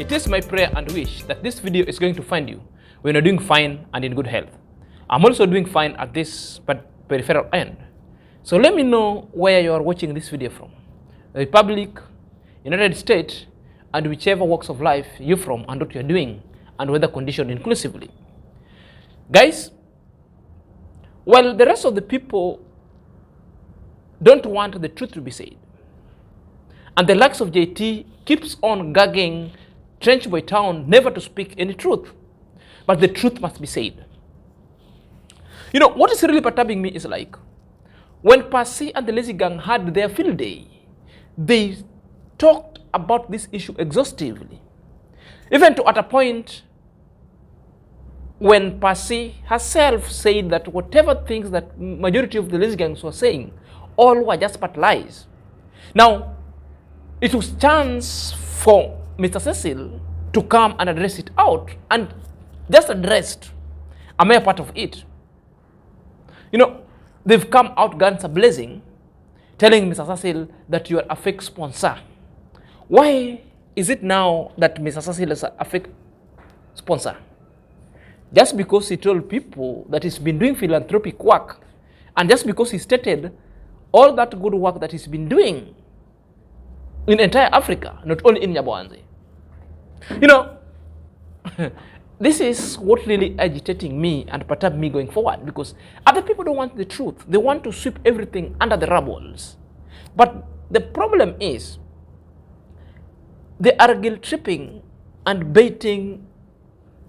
It is my prayer and wish that this video is going to find you when you're doing fine and in good health. I'm also doing fine at this peripheral end. So let me know where you are watching this video from. The Republic, United States, and whichever walks of life you're from and what you're doing and weather condition inclusively. Guys, while the rest of the people don't want the truth to be said, and the likes of JT keeps on gagging Trench Boy Town never to speak any truth, but the truth must be said. You know, what is really perturbing me is like, when Passy and the Lazy Gang had their field day, they talked about this issue exhaustively. Even to at a point when Passy herself said that whatever things that majority of the Lazy Gangs were saying, all were just but lies. Now, it was chance for Mr. Cecil to come and address it out, and just addressed a mere part of it. You know, they've come out guns a-blazing, telling Mr. Cecil that you are a fake sponsor. Why is it now that Mr. Cecil is a fake sponsor? Just because he told people that he's been doing philanthropic work, and just because he stated all that good work that he's been doing in entire Africa, not only in Nyaboanze. You know, this is what really agitating me and perturb me going forward, because other people don't want the truth. They want to sweep everything under the rubbles. But the problem is, they are guilt-tripping and baiting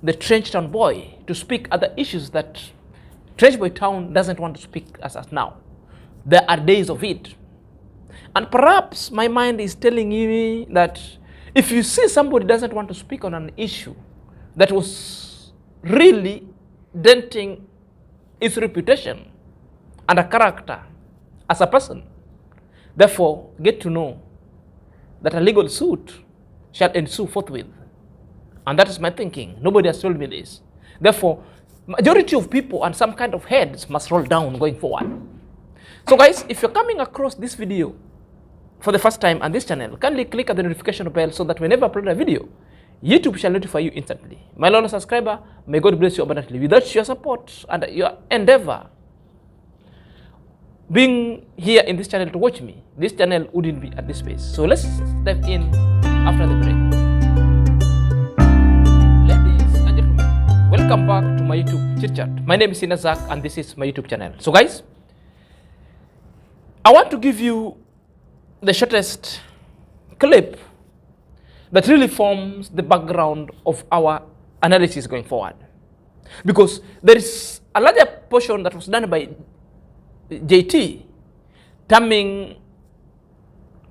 the Trench Town boy to speak other issues that Trench Boy Town doesn't want to speak as now. There are days of it. And perhaps my mind is telling me that if you see somebody doesn't want to speak on an issue that was really denting its reputation and a character as a person, therefore get to know that a legal suit shall ensue forthwith. And that is my thinking. Nobody has told me this. Therefore, majority of people and some kind of heads must roll down going forward. So guys, if you're coming across this video for the first time on this channel, kindly click at the notification bell so that whenever I upload a video, YouTube shall notify you instantly. My loyal subscriber, may God bless you abundantly. Without your support and your endeavor being here in this channel to watch me, this channel wouldn't be at this space. So let's step in after the break. Ladies and gentlemen, welcome back to my YouTube chit chat. My name is Zach and this is my YouTube channel. So guys, I want to give you the shortest clip that really forms the background of our analysis going forward. Because there is a larger portion that was done by JT, terming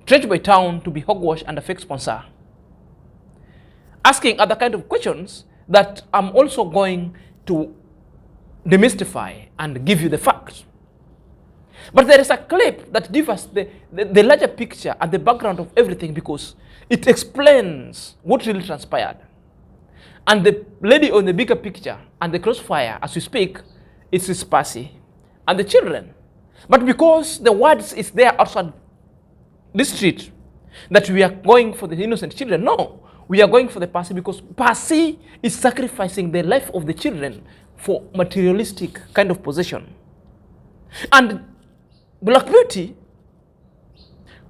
Trench Boy Town to be hogwash and a fake sponsor, asking other kind of questions that I'm also going to demystify and give you the facts. But there is a clip that gives us the larger picture and the background of everything, because it explains what really transpired. And the lady on the bigger picture and the crossfire, as we speak, it's his Passy and the children. But because the words is there outside this street, that we are going for the innocent children, no, we are going for the Passy, because Passy is sacrificing the life of the children for materialistic kind of possession. And Black Beauty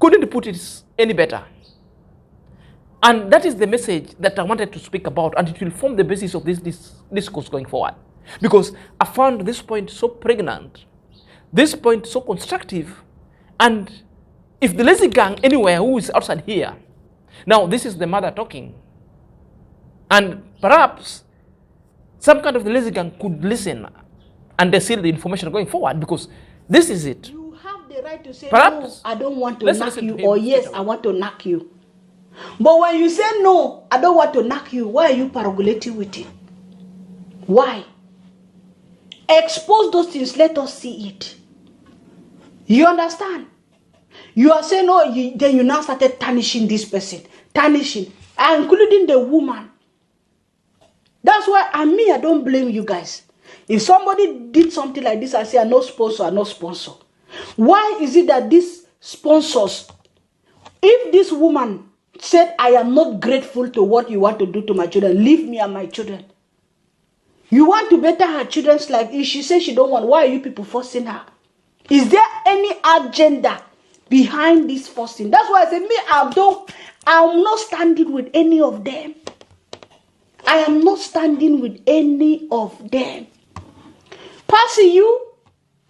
couldn't put it any better. And that is the message that I wanted to speak about, and it will form the basis of this discourse going forward. Because I found this point so pregnant, this point so constructive, and if the Lazy Gang anywhere who is outside here, now this is the mother talking, and perhaps some kind of the Lazy Gang could listen and they seal the information going forward, because this is it. You have the right to say, perhaps, no, I don't want to knock you, or yes, I want to knock you. But when you say, no, I don't want to knock you, why are you paragulating with it? Why? Expose those things, let us see it. You understand? You are saying, no, then you now started tarnishing this person. Tarnishing, including the woman. That's why, I don't blame you guys. If somebody did something like this, I say, no sponsor, no sponsor. Why is it that these sponsors, if this woman said, I am not grateful to what you want to do to my children. Leave me and my children. You want to better her children's life. If she says she don't want, why are you people forcing her? Is there any agenda behind this forcing? That's why I said, I'm not standing with any of them. I am not standing with any of them. Passy, you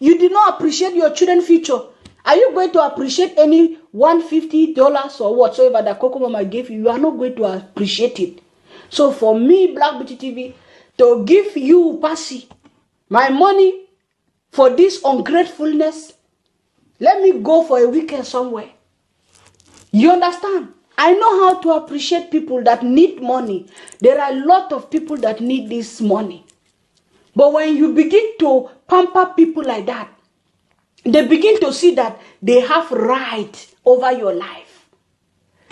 did not appreciate your children's future. Are you going to appreciate any $150 or whatsoever that Coco Mama gave you? You are not going to appreciate it. So for me, BlackBeautyTV, to give you, Passy, my money for this ungratefulness, let me go for a weekend somewhere. You understand? I know how to appreciate people that need money. There are a lot of people that need this money. But when you begin to pamper people like that, they begin to see that they have right over your life.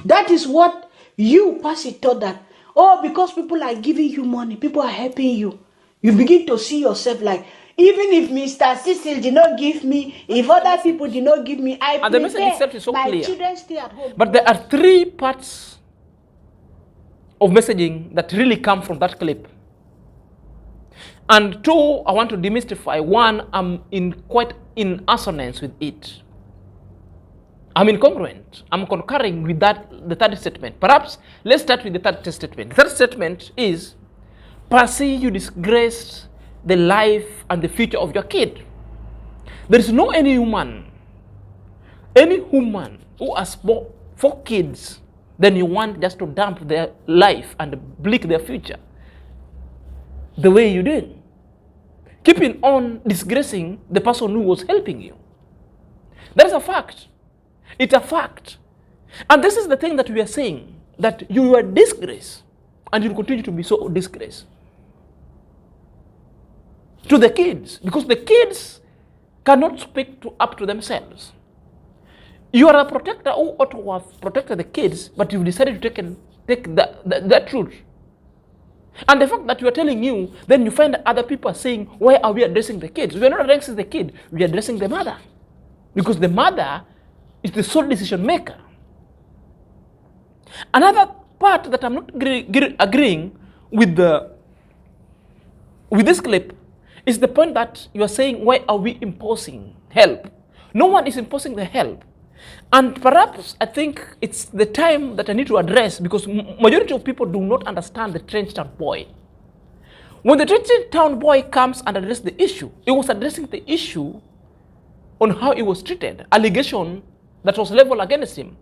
That is what you, Passy, thought that, oh, because people are giving you money, people are helping you. You begin to see yourself like, even if Mr. Cecil did not give me, if other people did not give me, I and the message itself is so my clear. Children stay at home. But there are 3 parts of messaging that really come from that clip. And 2, I want to demystify. 1, I'm quite in assonance with it. I'm incongruent. I'm concurring with that, the third statement. Perhaps let's start with the third statement. The third statement is, Passy, you disgraced the life and the future of your kid. There is no any woman who has 4 kids, then you want just to dump their life and bleak their future the way you did. Keeping on disgracing the person who was helping you. That is a fact. It's a fact. And this is the thing that we are saying, that you are disgraced and you will continue to be so disgraced to the kids, because the kids cannot speak up to themselves. You are a protector who ought to have protected the kids, but you've decided to take that route. And the fact that we are telling you, then you find that other people are saying, why are we addressing the kids? We are not addressing the kid, we are addressing the mother. Because the mother is the sole decision maker. Another part that I'm not agreeing with this clip is the point that you are saying, why are we imposing help? No one is imposing the help. And perhaps I think it's the time that I need to address, because majority of people do not understand the Trench Town boy. When the Trench Town boy comes and addresses the issue, he was addressing the issue on how he was treated, allegation that was leveled against him.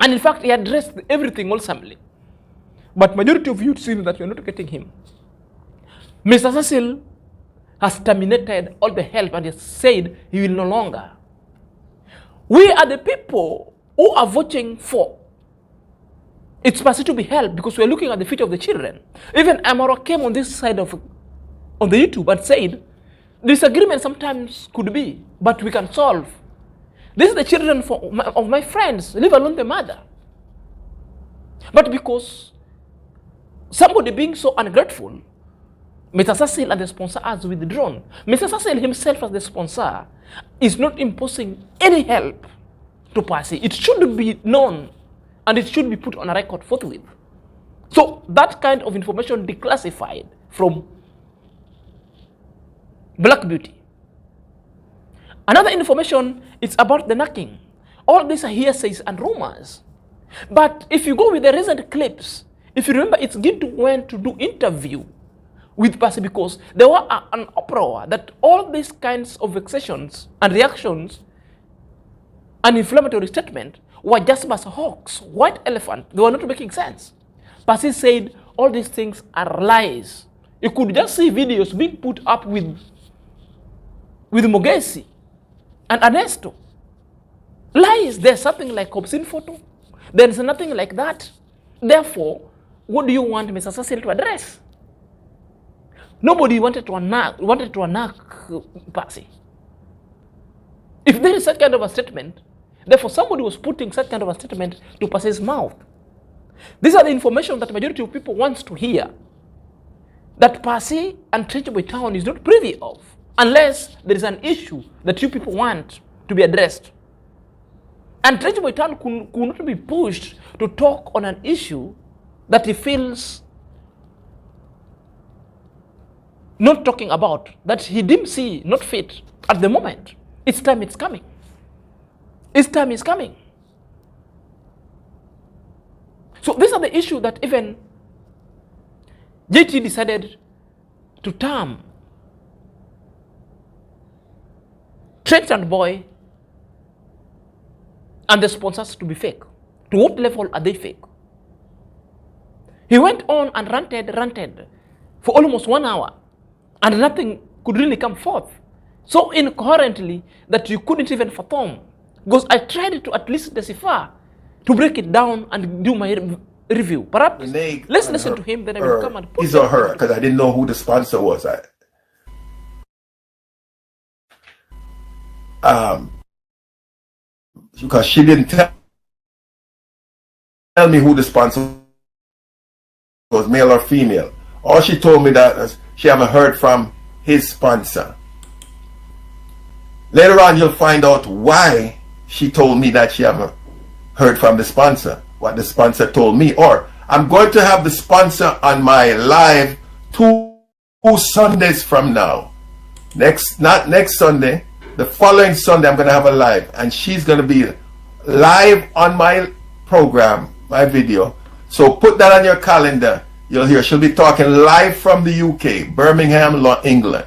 And in fact, he addressed everything wholesomely. But majority of you seem that you're not getting him. Mr. Cecil has terminated all the help and has said he will no longer. We are the people who are voting for it's Passy to be helped, because we're looking at the future of the children. Even Amaro came on this side on the YouTube and said, disagreement sometimes could be, but we can solve. This is the children of my friends, leave alone the mother. But because somebody being so ungrateful, Mr. Cecil and the sponsor has withdrawn. Mr. Cecil himself as the sponsor is not imposing any help to Passy. It should be known and it should be put on a record forthwith. So that kind of information declassified from Black Beauty. Another information is about the knocking. All these are hearsays and rumors. But if you go with the recent clips, if you remember, it's Gintu went to do interview with Passy because there were an uproar that all these kinds of vexations and reactions and inflammatory statement were just as a hoax, white elephant. They were not making sense. Passy said all these things are lies. You could just see videos being put up with Mogesi and Ernesto. Lies. There's something like obscene photo. There is nothing like that. Therefore, what do you want Mr. Cecil to address? Nobody wanted to attack Passy. If there is such kind of a statement, therefore somebody was putting such kind of a statement to Passy's mouth. These are the information that the majority of people wants to hear. That Passy and Trenchboy Town is not privy of, unless there is an issue that you people want to be addressed. And JTPOD could not be pushed to talk on an issue that he feels not talking about, that he didn't see not fit at the moment. Its time is coming. Its time is coming. So these are the issues that even JT decided to term Trent and Boy and the sponsors to be fake. To what level are they fake? He went on and ranted for almost 1 hour, and nothing could really come forth. So incoherently that you couldn't even fathom. Because I tried to at least decipher, to break it down and do my review. Perhaps let's listen to him, then I will come and put his or her, because I didn't know who the sponsor was. Because she didn't tell me who the sponsor was, male or female. All she told me that she haven't heard from his sponsor. Later on, you'll find out why she told me that she haven't heard from the sponsor, what the sponsor told me. Or I'm going to have the sponsor on my live 2 Sundays from now. Not next Sunday, the following Sunday I'm going to have a live, and she's going to be live on my program, my video. So put that on your calendar. You'll hear she'll be talking live from the UK, Birmingham, England.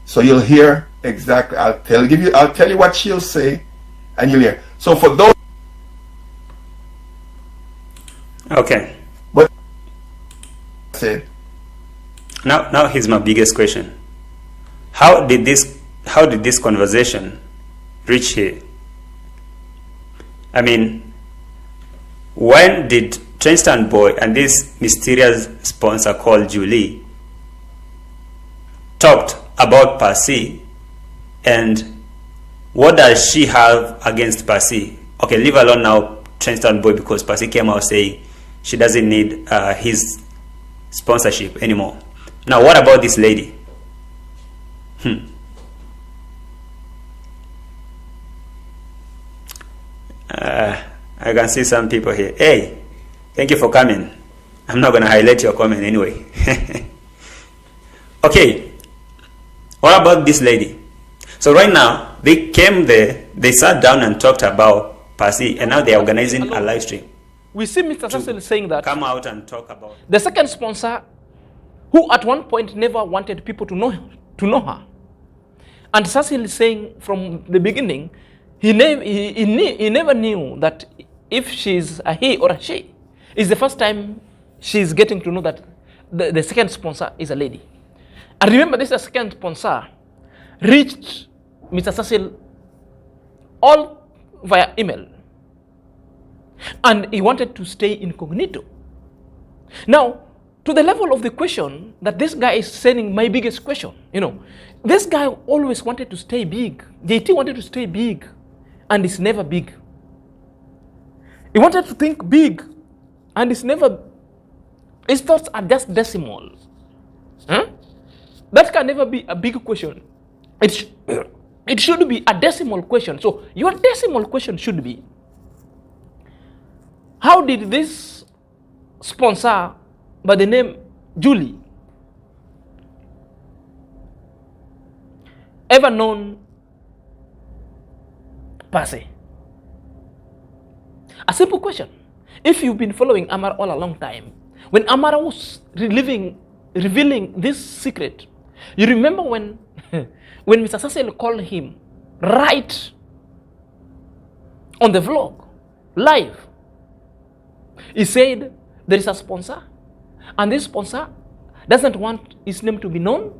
So you'll hear exactly. I'll tell you what she'll say, and you'll hear. So for those, okay. What I said. Now here's my biggest question. How did this conversation reach here? I mean, when did Trent Boy and this mysterious sponsor called Julie talked about Passy, and what does she have against Passy? Okay, leave alone now Trent Boy, because Passy came out saying she doesn't need his sponsorship anymore. Now, what about this lady? I can see some people here. Hey, thank you for coming. I'm not going to highlight your comment anyway. Okay, what about this lady? So right now, they came there, they sat down and talked about Passy, and now they're organizing a live stream. We see Mr. Cecil saying that come out and talk about the second sponsor, who at one point never wanted people to know her. And Cecil is saying from the beginning, he never knew that if she's a he or a she. It's the first time she's getting to know that the second sponsor is a lady. And remember, this second sponsor reached Mr. Cecil all via email. And he wanted to stay incognito. Now, to the level of the question that this guy is sending, my biggest question, this guy always wanted to stay big. JT wanted to stay big, and it's never big. He wanted to think big, and it's never, his thoughts are just decimal. That can never be a big question. It should be a decimal question. So your decimal question should be, how did this sponsor by the name Julie ever known Passy? A simple question. If you've been following Amara all a long time, when Amara was revealing this secret, you remember when Mr. Cecil called him right on the vlog, live. He said there is a sponsor, and this sponsor doesn't want his name to be known.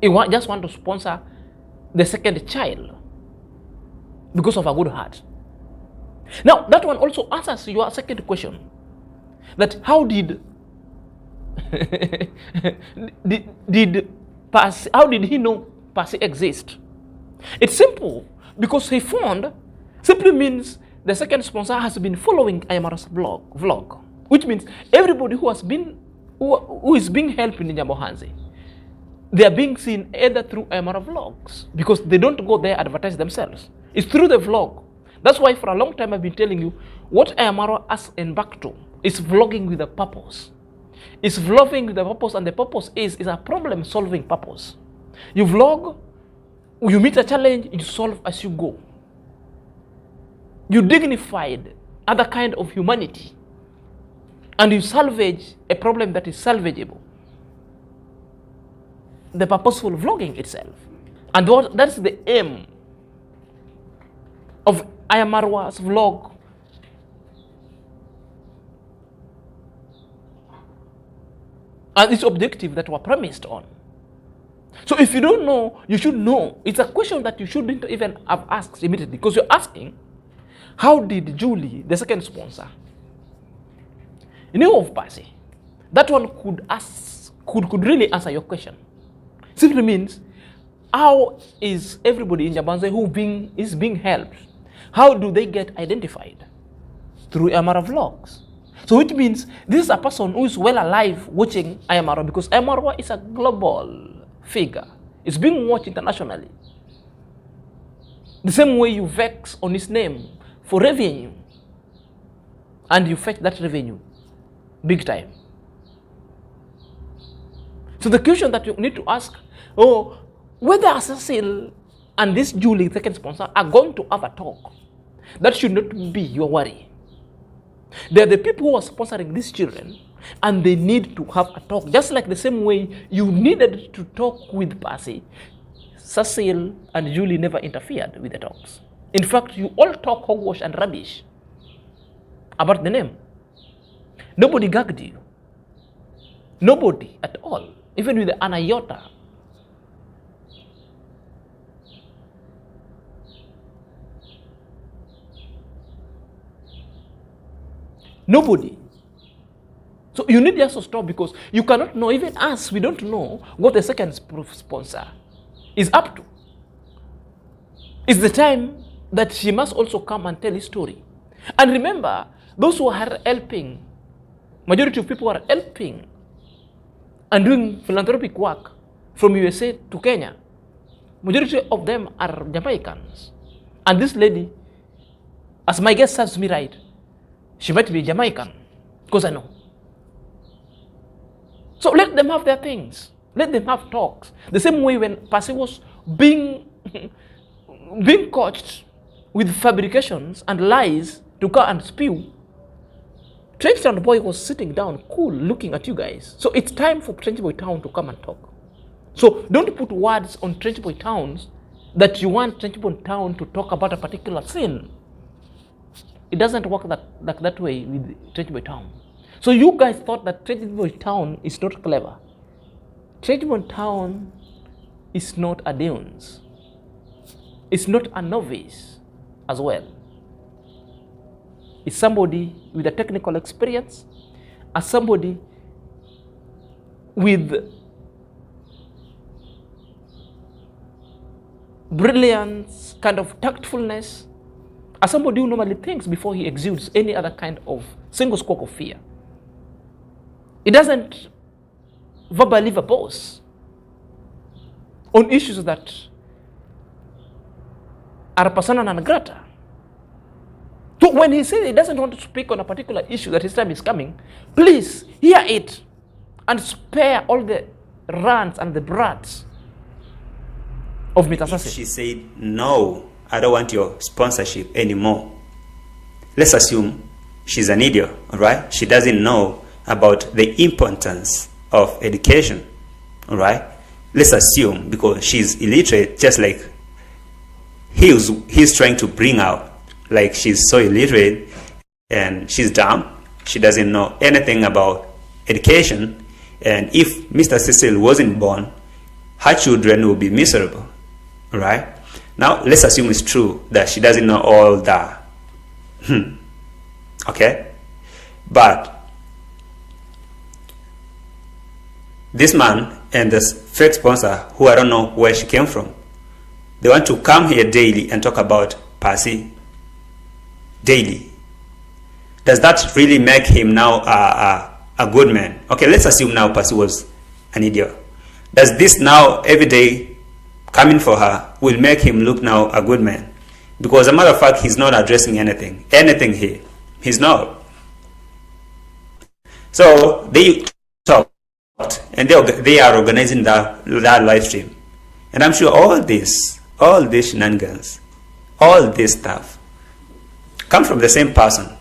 He just wants to sponsor the second child because of a good heart. Now, that one also answers your second question, that how did Passy, how did he know Passy exist? It's simple, because he found simply means the second sponsor has been following Ayamara's vlog, which means everybody who is being helped in Njambohanzi, they are being seen either through Ayamara vlogs, because they don't go there advertise themselves. It's through the vlog That's why for a long time I've been telling you, what Ayamaro has embarked to is vlogging with a purpose. It's vlogging with a purpose, and the purpose is a problem-solving purpose. You vlog, you meet a challenge, you solve as you go. You dignified other kind of humanity, and you salvage a problem that is salvageable. The purposeful vlogging itself. And that's the aim of Ayamarwa's vlog. And its objective that we're premised on. So if you don't know, you should know. It's a question that you shouldn't even have asked immediately, because you're asking, how did Julie, the second sponsor, know of Passy? That one could really answer your question. Simply means, how is everybody in Jabanze is being helped? How do they get identified? Through Ayamaro vlogs. So which means this is a person who is well alive watching Ayamaro, because Ayamaro is a global figure. It's being watched internationally. The same way you vex on his name for revenue, and you fetch that revenue big time. So the question that you need to ask, whether Cecil and this Julie, second sponsor, are going to have a talk, that should not be your worry. They're the people who are sponsoring these children, and they need to have a talk. Just like the same way you needed to talk with Passy, Cecil and Julie never interfered with the talks. In fact, you all talk hogwash and rubbish about the name. Nobody gagged you. Nobody at all. Even with an iota. Nobody. So you need just to stop, because you cannot know, even us, we don't know what the second sponsor is up to. It's the time that she must also come and tell his story. And remember, those who are helping, majority of people are helping and doing philanthropic work from USA to Kenya, majority of them are Jamaicans. And this lady, as my guest serves me right, she might be Jamaican, because I know. So let them have their things. Let them have talks. The same way when Passy was being coached with fabrications and lies to go and spew, Trench Town Boy was sitting down, cool, looking at you guys. So it's time for Trench Boy Town to come and talk. So don't put words on Trench Boy Towns that you want Trench Boy Town to talk about a particular sin. It doesn't work that way with Trench Boy Town. So you guys thought that Trench Boy Town is not clever. Trench Boy Town is not a Dunes. It's not a novice as well. It's somebody with a technical experience, as somebody with brilliance, kind of tactfulness, as somebody who normally thinks before he exudes any other kind of single squawk of fear. It doesn't verbally verbose on issues that are persona non grata. So when he says he doesn't want to speak on a particular issue that his time is coming, please hear it and spare all the rants and the brats of Mr. Sassy. She said, no, I don't want your sponsorship anymore. Let's assume she's an idiot, all right? She doesn't know about the importance of education, all right? Let's assume, because she's illiterate, just like he's trying to bring out, like she's so illiterate and she's dumb. She doesn't know anything about education. And if Mr. Cecil wasn't born, her children will be miserable, all right? Now, let's assume it's true that she doesn't know all that. Okay? But this man and this fake sponsor, who I don't know where she came from, they want to come here daily and talk about Passy daily. Does that really make him now a good man? Okay, let's assume now Passy was an idiot. Does this now every day coming for her will make him look now a good man? Because as a matter of fact, he's not addressing anything here. He's not. So they talked, and they are organizing that live stream. And I'm sure all these shenanigans, all this stuff, come from the same person.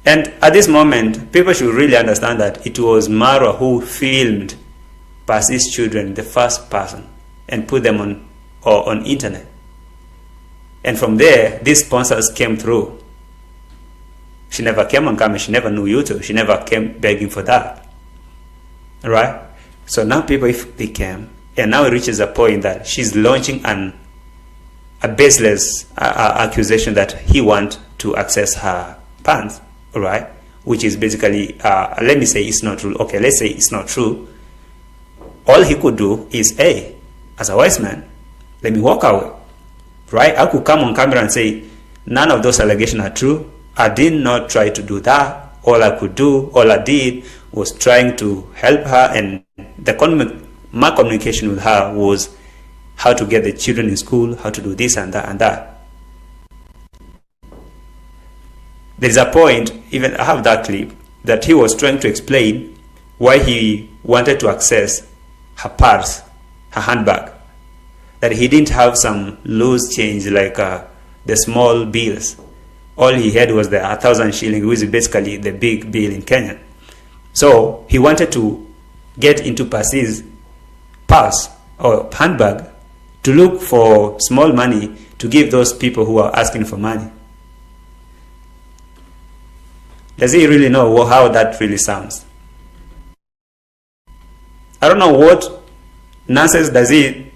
And at this moment, people should really understand that it was Marwa who filmed Passy's children, the first person, and put them on internet. And from there, these sponsors came through. She never came on camera. She never knew YouTube. She never came begging for that. All right? So now people, if they came, and now it reaches a point that she's launching a baseless accusation that he wants to access her pants, all right? Which is basically, let me say it's not true. Okay, let's say it's not true. All he could do is, hey, as a wise man, let me walk away. Right? I could come on camera and say, none of those allegations are true. I did not try to do that. All I could do, all I did was trying to help her, and my communication with her was how to get the children in school, how to do this and that and that. There is a point, even I have that clip, that he was trying to explain why he wanted to access her purse, her handbag. That he didn't have some loose change like the small bills. All he had was the 1,000 shilling, which is basically the big bill in Kenya. So he wanted to get into Passy's purse or handbag to look for small money to give those people who are asking for money. Does he really know how that really sounds? I don't know what nonsense does he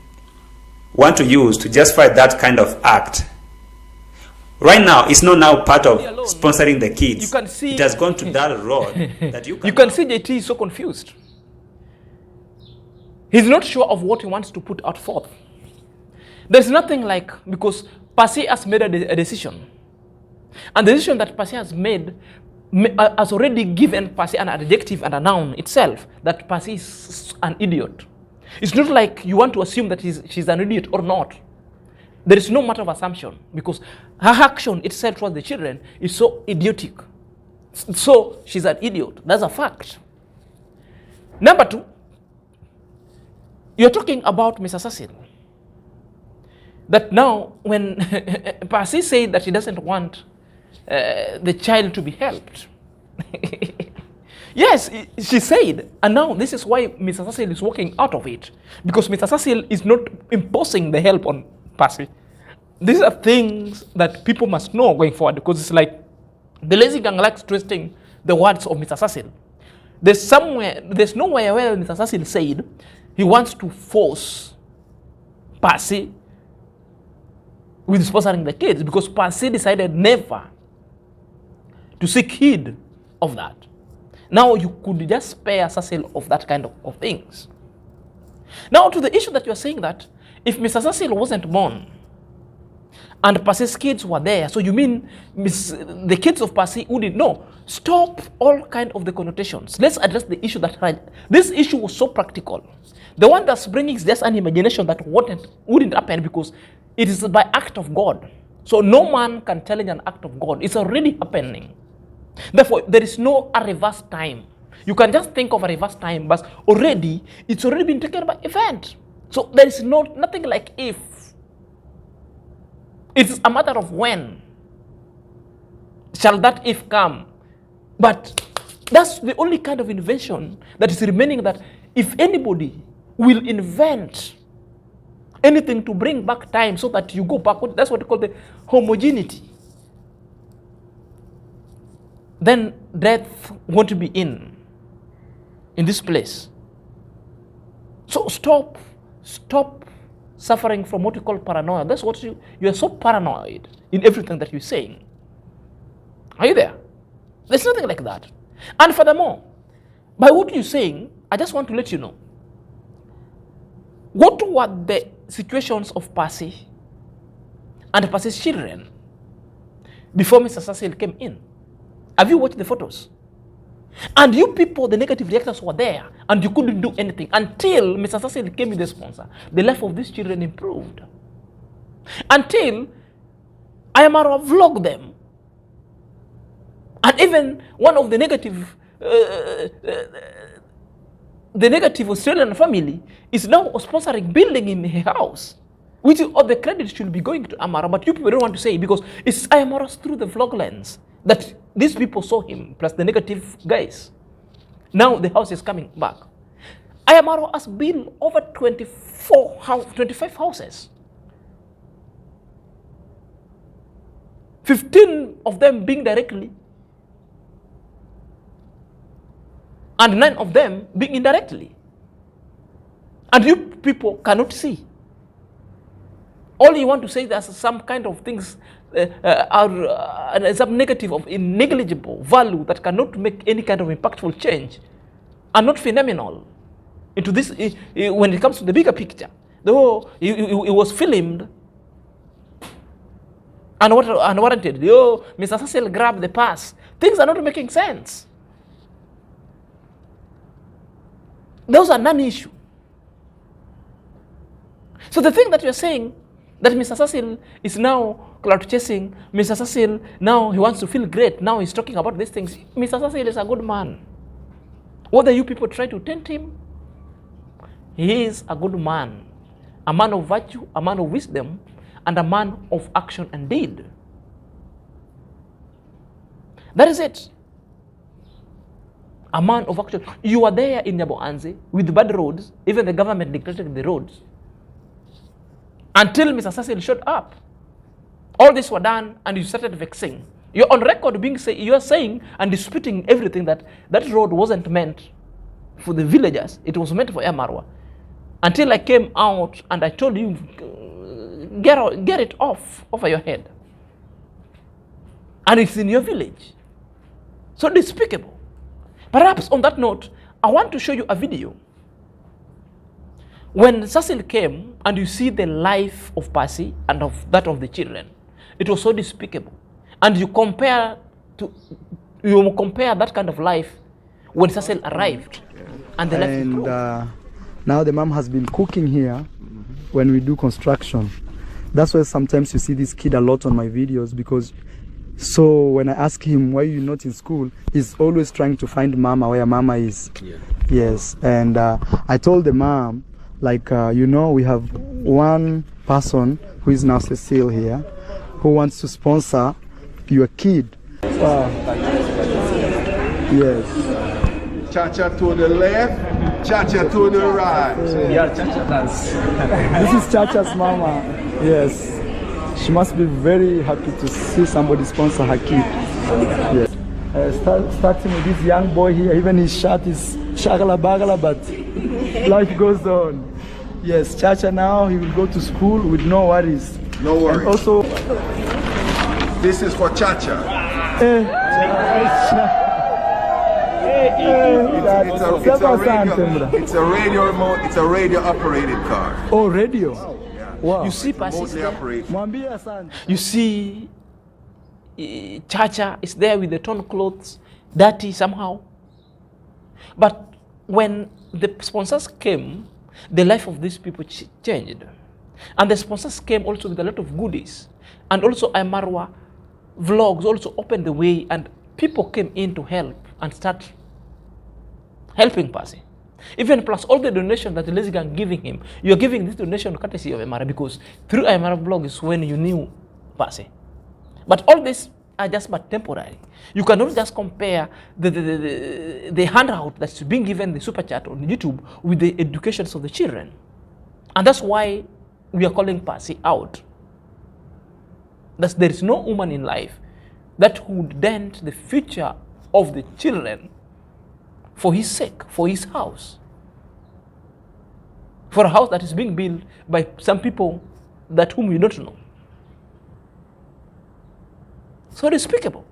want to use to justify that kind of act. Right now, it's not now part of sponsoring the kids. You can see it has gone to that road that you can see JT is so confused. He's not sure of what he wants to put out forth. There's nothing like, because Passy has made a decision. And the decision that Passy has made has already given Passy an adjective and a noun itself, that Passy is an idiot. It's not like you want to assume that she's an idiot or not. There is no matter of assumption, because her action itself towards the children is so idiotic. So she's an idiot. That's a fact. Number two, you're talking about Mr. Cecil. That now, when Passy said that she doesn't want the child to be helped, yes, she said, and now this is why Mr. Cecil is walking out of it, because Mr. Cecil is not imposing the help on Passy. These are things that people must know going forward, because it's like the lazy gang likes twisting the words of Mr. Cecil. There's nowhere where Mr. Cecil said he wants to force Passy with sponsoring the kids, because Passy decided never to seek heed of that. Now you could just spare Cecil of that kind of things. Now to the issue that you're saying that if Mr. Cecil wasn't born and Passy's kids were there, so you mean the kids of Passy wouldn't know? Stop all kind of the connotations. Let's address the issue this issue was so practical. The one that's bringing is just an imagination that wouldn't happen, because it is by act of God. So no man can challenge an act of God. It's already happening. Therefore, there is no a reverse time. You can just think of a reverse time, but it's already been taken by event. So there is nothing like if. It's a matter of when shall that if come. But that's the only kind of invention that is remaining, that if anybody will invent anything to bring back time so that you go backward, that's what we call the homogeneity, then death won't be in this place. So stop suffering from what you call paranoia. That's what you are so paranoid in everything that you're saying. Are you there? There's nothing like that. And furthermore, by what you're saying, I just want to let you know, what were the situations of Passy and Passy's children before Mr. Cecil came in? Have you watched the photos? And you people, the negative reactors, were there, and you couldn't do anything until Mr. Cecil came with the sponsor. The life of these children improved. Until Ayamaro vlogged them. And even one of the negative Australian family is now sponsoring building in her house, which all the credit should be going to Amara, but you people don't want to say, because it's Ayamara's through the vlog lens that these people saw him, plus the negative guys. Now the house is coming back. Ayamaro has built over 25 houses. 15 of them being directly, and 9 of them being indirectly. And you people cannot see. All you want to say there's some kind of things some negative of negligible value that cannot make any kind of impactful change are not phenomenal into this when it comes to the bigger picture. Though it was filmed unwarranted. Mr. Cecil grabbed the pass. Things are not making sense. Those are non-issue. So the thing that you're saying, that Mr. Cecil is now cloud chasing, Mr. Cecil now he wants to feel great, now he's talking about these things. Mr. Cecil is a good man. Whether you people try to tempt him, he is a good man. A man of virtue, a man of wisdom, and a man of action and deed. That is it. A man of action. You were there in Nyaboanze with bad roads, even the government dictated the roads, until Mr. Cecil showed up. All this were done and you started vexing. You're on record you're saying and disputing everything that road wasn't meant for the villagers, it was meant for Amarwa. Until I came out and I told you, get it off of your head. And it's in your village. So despicable. Perhaps on that note, I want to show you a video. When Cecil came and you see the life of Passy and of that of the children, it was so despicable. And you compare that kind of life when Cecil arrived and the life improved. Now the mom has been cooking here when we do construction. That's why sometimes you see this kid a lot on my videos, because so when I ask him why you're not in school, he's always trying to find mama, where mama is. Yeah. Yes, and I told the mom, like, we have one person who is now Cecile here, who wants to sponsor your kid. Yes. Cha-cha to the left, cha-cha to the right. Yeah, cha-cha dance. This is Chacha's mama. Yes. She must be very happy to see somebody sponsor her kid. Yes. Starting with this young boy here, even his shirt is shagala bagala, but life goes on. Yes, Chacha now, he will go to school with no worries. No worries. And also, this is for Chacha. It's a radio remote. It's a radio operated car. Oh, radio. Yeah. Wow. You see Passy there. Mwambie. You see Chacha is there with the torn clothes, dirty somehow. But when the sponsors came, the life of these people changed. And the sponsors came also with a lot of goodies. And also Amarwa vlogs also opened the way, and people came in to help and start helping Passy. Even plus all the donation that the Lazy Gang giving him, you're giving this donation courtesy of Amara, because through Amara blog is when you knew Passy. But all this are just but temporary. You cannot just compare the handout that's being given the super chat on YouTube with the educations of the children. And that's why we are calling Passy out. That there is no woman in life that would dent the future of the children for his sake, for his house. For a house that is being built by some people that whom you don't know. So despicable.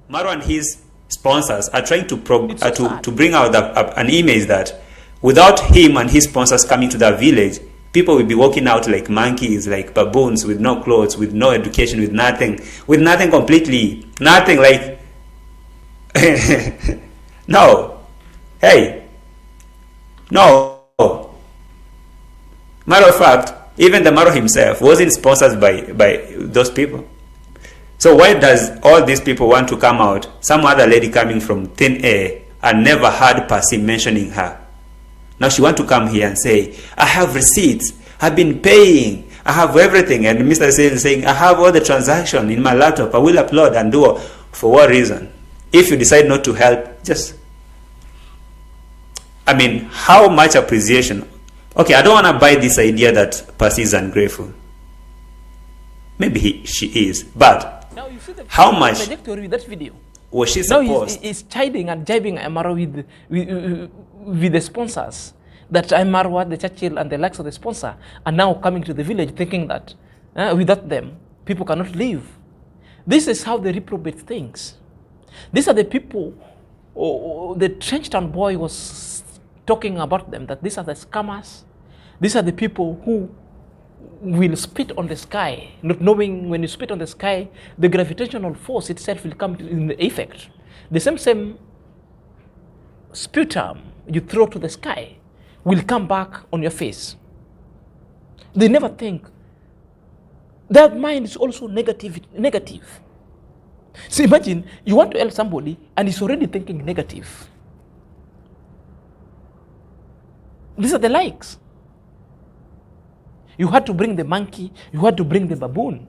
Maro and his sponsors are trying to bring out an image that without him and his sponsors coming to the village, people will be walking out like monkeys, like baboons, with no clothes, with no education, with nothing completely, nothing like. No. Hey. No. Matter of fact, Even the Maro himself wasn't sponsored by those people. So why does all these people want to come out, some other lady coming from thin air and never heard Passy mentioning her? Now she want to come here and say, I have receipts, I've been paying, I have everything. And Mr. Sale is saying, I have all the transaction in my laptop, I will upload and do. For what reason? If you decide not to help, just, I mean, how much appreciation? Okay, I don't want to buy this idea that Passy is ungrateful. Maybe she is, but now you see the how much trajectory with that video. Was she now supposed? He's chiding and jibing Amaro with the sponsors. That Amaro, the Churchill, and the likes of the sponsor are now coming to the village thinking that without them, people cannot live. This is how they reprobate things. These are the people, the Trenchtown boy was talking about them, that these are the scammers. These are the people who will spit on the sky, not knowing when you spit on the sky, the gravitational force itself will come in the effect. The same sputum you throw to the sky will come back on your face. They never think. That mind is also negative. So imagine you want to help somebody and he's already thinking negative. These are the likes. You had to bring the monkey, you had to bring the baboon.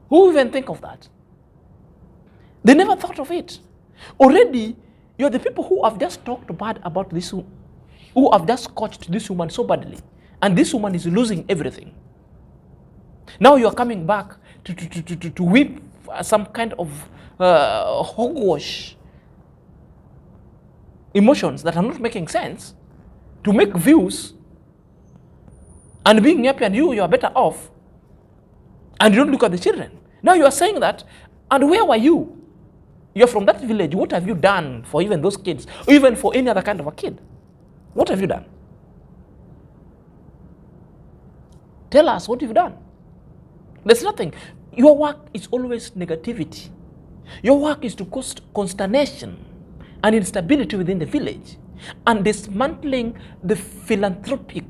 Who even think of that? They never thought of it. Already, you're the people who have just talked bad about this, who have just scorched this woman so badly. And this woman is losing everything. Now you are coming back to whip some kind of hogwash emotions that are not making sense, to make views, and being happy, and you are better off, and you don't look at the children. Now you are saying that, and where were you? You're from that village. What have you done for even those kids, or even for any other kind of a kid? What have you done? Tell us what you've done. There's nothing. Your work is always negativity. Your work is to cause consternation and instability within the village, and dismantling the philanthropic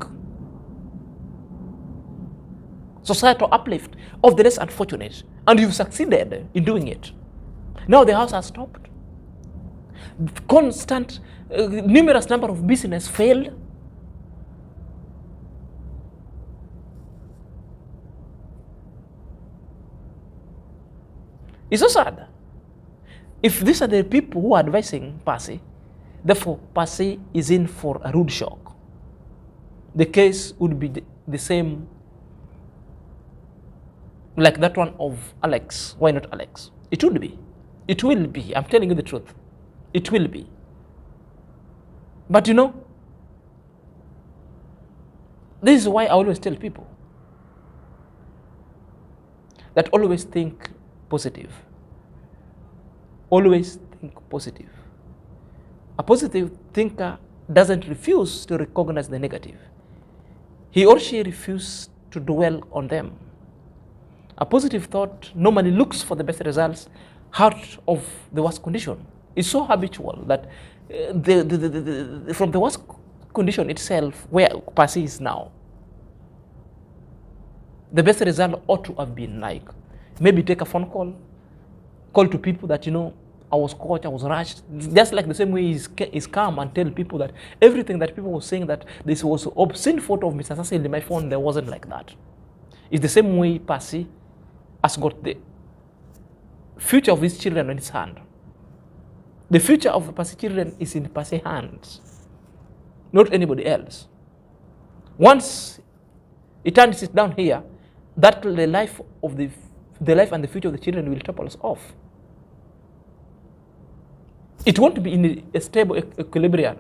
societal uplift of the less unfortunate, and you've succeeded in doing it. Now the house has stopped. Constant, numerous number of business failed. It's so sad. If these are the people who are advising Passy, therefore Passy is in for a rude shock. The case would be the same like that one of Alex. Why not Alex? It would be. It will be. I'm telling you the truth. It will be. But you know, this is why I always tell people that always think positive. Always think positive. A positive thinker doesn't refuse to recognize the negative. He or she refuses to dwell on them. A positive thought normally looks for the best results out of the worst condition. It's so habitual that from the worst condition itself, where Passy is now, the best result ought to have been like, maybe take a phone call to people that, you know, I was caught, I was rushed. Just like the same way he's calm and tell people that everything that people were saying that this was obscene photo of Mr. Cecil in my phone, there wasn't like that. It's the same way Passy has got the future of his children in his hand. The future of the Passy children is in Passy's hands, not anybody else. Once he turns it down here, that the life and the future of the children will topple us off. It won't be in a stable equilibrium.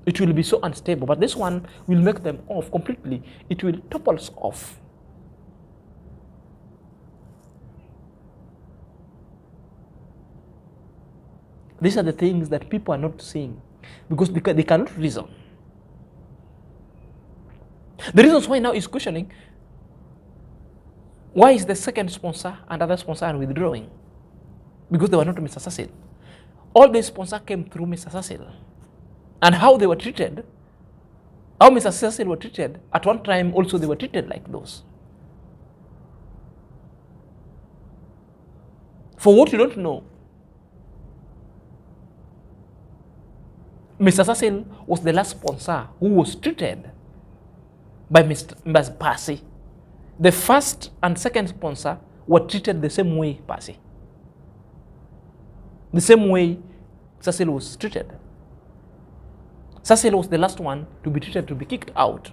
It will be so unstable, but this one will make them off completely. It will topple us off. These are the things that people are not seeing because they cannot reason. The reasons why now is questioning, why is the second sponsor and other sponsor are withdrawing? Because they were not Mr. Cecil. All the sponsors came through Mr. Cecil. And how they were treated how Mr. Cecil were treated. At one time also they were treated like those. For what you don't know, Mr. Cecil was the last sponsor who was treated by Mr. Passy. The first and second sponsor were treated the same way, Passy. The same way Cecil was treated. Cecil was the last one to be treated, to be kicked out.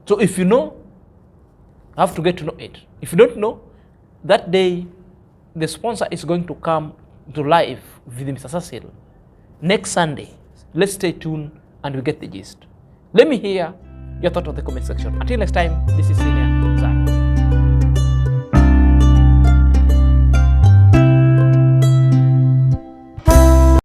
So if you know, you have to get to know it. If you don't know, that day the sponsor is going to come to live with Mr. Cecil next Sunday. Let's stay tuned and we get the gist. Let me hear your thought on the comment section. Until next time, this is Senior.